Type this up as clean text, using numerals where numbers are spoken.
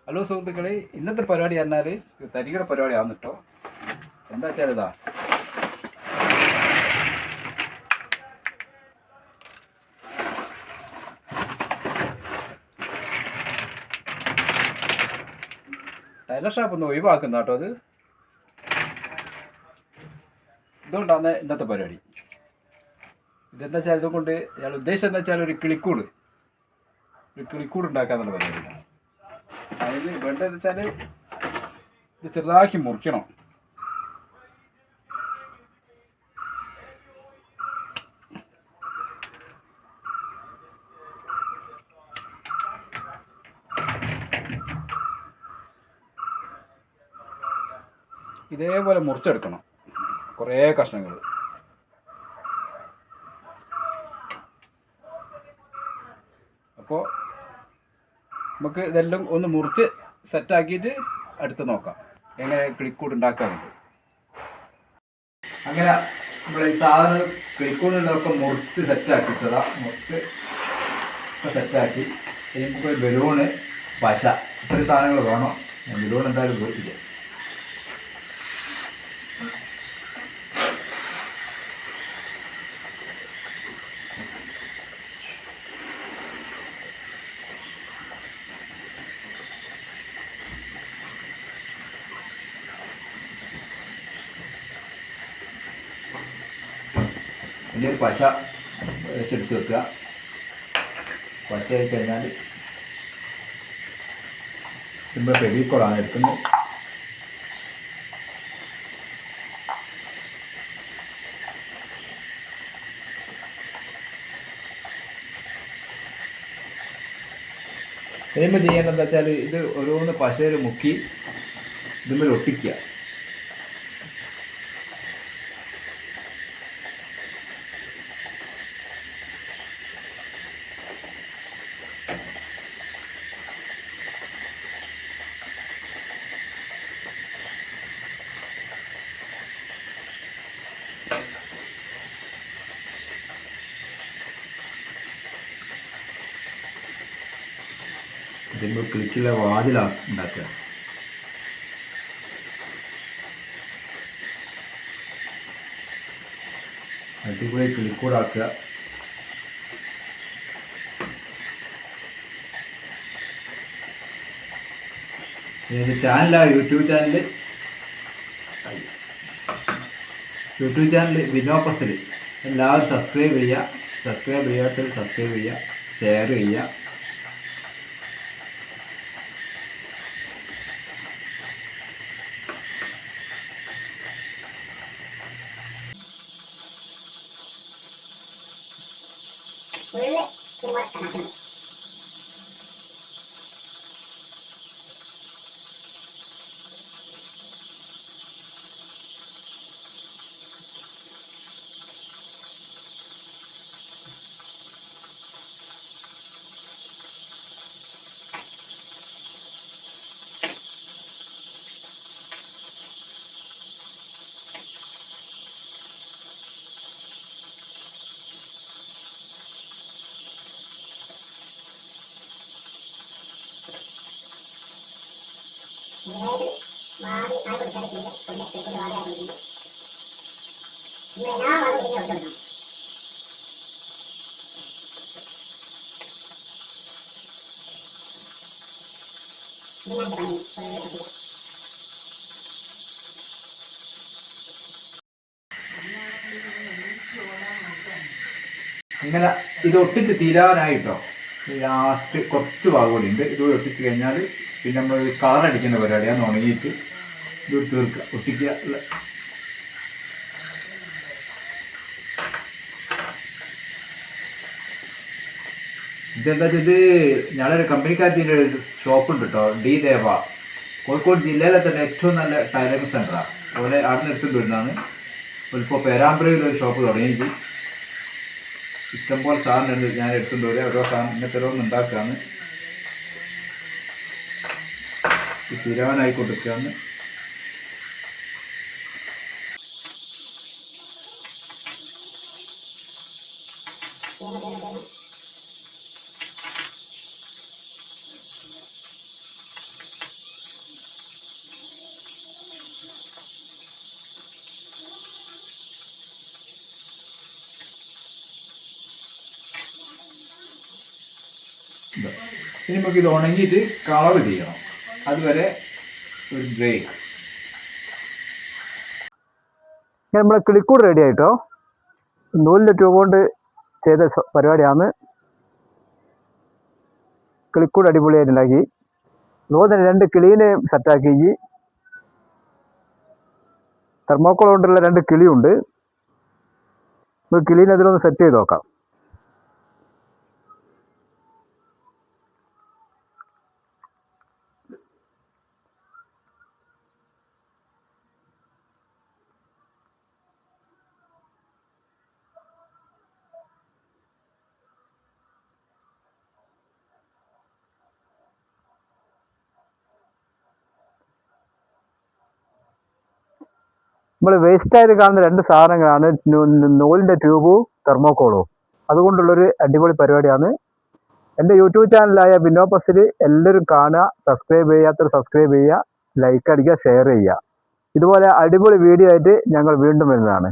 Hello സുഹൃത്തുക്കളെ, ഇന്നത്തെ പരിപാടി പറഞ്ഞാൽ തരികട പരിപാടിയാണ് കേട്ടോ. എന്താ വെച്ചാൽ ഇതാ ടൈലർ ഷോപ്പ് ഒന്ന് ഒഴിവാക്കുന്ന കേട്ടോ. ഇതുകൊണ്ടാണ് ഇന്നത്തെ പരിപാടി. ഇതെന്താ വെച്ചാൽ ഇതുകൊണ്ട് ഞാൻ ഉദ്ദേശം എന്താ വെച്ചാൽ ഒരു കിളിക്കൂട് ഉണ്ടാക്കാന്നുള്ള പരിപാടി. അതിന് വേണ്ടതെന്ന് വെച്ചാൽ ഇത് ചെറുതാക്കി മുറിക്കണം. ഇതേപോലെ മുറിച്ചെടുക്കണം കുറേ കഷ്ണങ്ങൾ. അപ്പോൾ നമുക്ക് ഇതെല്ലാം ഒന്ന് മുറിച്ച് സെറ്റാക്കിയിട്ട് അടുത്ത് നോക്കാം എങ്ങനെ കിളിക്കൂട് ഉണ്ടാക്കാറുണ്ട്. അങ്ങനെ നമ്മൾ ഈ സാധനം കിളിക്കൂടുള്ളതൊക്കെ മുറിച്ച് സെറ്റാക്കിയിട്ടതാ. മുറിച്ച് ഒക്കെ സെറ്റാക്കി നമുക്ക് ബലൂണ്, പശ, ഇത്രയും സാധനങ്ങൾ വേണം. ബലൂൺ എന്തായാലും പോയിട്ടില്ല. ഇതിൽ പശ എടുത്ത് വെക്കുക. പശ ആയി കഴിഞ്ഞാൽ നമ്മൾ ഫെവിക്കോളാണ് എടുക്കുന്നത്. കഴിയുമ്പോൾ ചെയ്യേണ്ടതെന്ന് വെച്ചാൽ ഇത് ഓരോന്ന് പശയിൽ മുക്കി ഇതിന്മേൽ ഒട്ടിക്കുക. ഇതിപ്പോൾ കിളിക്കുള്ള വാതിലാണ് ഉണ്ടാക്കുക. അടിപൊളി കിളിക്കൂടാക്കുക. ഇത് ചാനലാണ്, യൂട്യൂബ് ചാനൽ വിനോപസിൽ. എല്ലാവരും സബ്സ്ക്രൈബ് ചെയ്യുക. സബ്സ്ക്രൈബ് ചെയ്യാത്തവർ സബ്സ്ക്രൈബ് ചെയ്യുക, ഷെയർ ചെയ്യുക. അങ്ങനെ ഇത് ഒട്ടിച്ച് തീരാനായിട്ടോ. ലാസ്റ്റ് കുറച്ച് ഭാഗം കൂടി ഉണ്ട്. ഇത് ഒട്ടിച്ച് കഴിഞ്ഞാൽ പിന്നെ നമ്മൾ കളർ അടിക്കുന്ന പരിപാടിയാണ്. ഉണങ്ങിയിട്ട് ഇത് തീർക്കുക, ഒട്ടിക്കുക. ഇതെന്താ വെച്ചാൽ ഇത് ഞങ്ങളൊരു കമ്പനിക്കാരത്തിൻ്റെ ഷോപ്പുണ്ട് കേട്ടോ, ഡി ദേവ. കോഴിക്കോട് ജില്ലയിലെ തന്നെ ഏറ്റവും നല്ല ടൈലറിംഗ് സെൻ്ററാണ്. അതുപോലെ അവിടെ നിന്ന് എടുത്തുകൊണ്ട് വരുന്നതാണ്. ഇപ്പോൾ പേരാമ്പ്രയിൽ ഒരു ഷോപ്പ് തുടങ്ങിയിട്ട് ഇഷ്ടംപോലെ സാധനം ഞാൻ എടുത്തുകൊണ്ട് വരിക. ഓരോ സാധനം ഇങ്ങനത്തെ ഓരോന്ന് ഉണ്ടാക്കുകയാണ്. തീരാനായി കൊടുക്കുകയാണ്. ഇത്. ഇനി നമുക്ക് ഇത് ഉണങ്ങിയിട്ട് കളർ ചെയ്യണം. അതുവരെ ഒരു ബ്രേക്ക്. നമ്മളെ കിളിക്കൂട് റെഡി ആയിട്ടോ. നൂലിൻ്റെ ട്യൂബ് കൊണ്ട് ചെയ്ത പരിപാടിയാണ്. കിളിക്കൂട് അടിപൊളിയായിട്ട് ഉണ്ടാക്കി. അതുപോലെ തന്നെ 2 കിളീനെ സെറ്റാക്കി. തെർമോക്കോൾ കൊണ്ടുള്ള 2 കിളിയുണ്ട്. നമുക്ക് കിളീനെ അതിലൊന്ന് സെറ്റ് ചെയ്ത് നോക്കാം. നമ്മൾ വേസ്റ്റായിട്ട് കാണുന്ന 2 സാധനങ്ങളാണ് നൂലിൻ്റെ ട്യൂബും തെർമോക്കോളും. അതുകൊണ്ടുള്ളൊരു അടിപൊളി പരിപാടിയാണ്. എൻ്റെ യൂട്യൂബ് ചാനലായ ബിനോ പസിൽ എല്ലാവരും കാണുക. സബ്സ്ക്രൈബ് ചെയ്യാത്തവർ സബ്സ്ക്രൈബ് ചെയ്യുക, ലൈക്ക് അടിക്കുക, ഷെയർ ചെയ്യുക. ഇതുപോലെ അടിപൊളി വീഡിയോ ആയിട്ട് ഞങ്ങൾ വീണ്ടും വരുന്നതാണ്.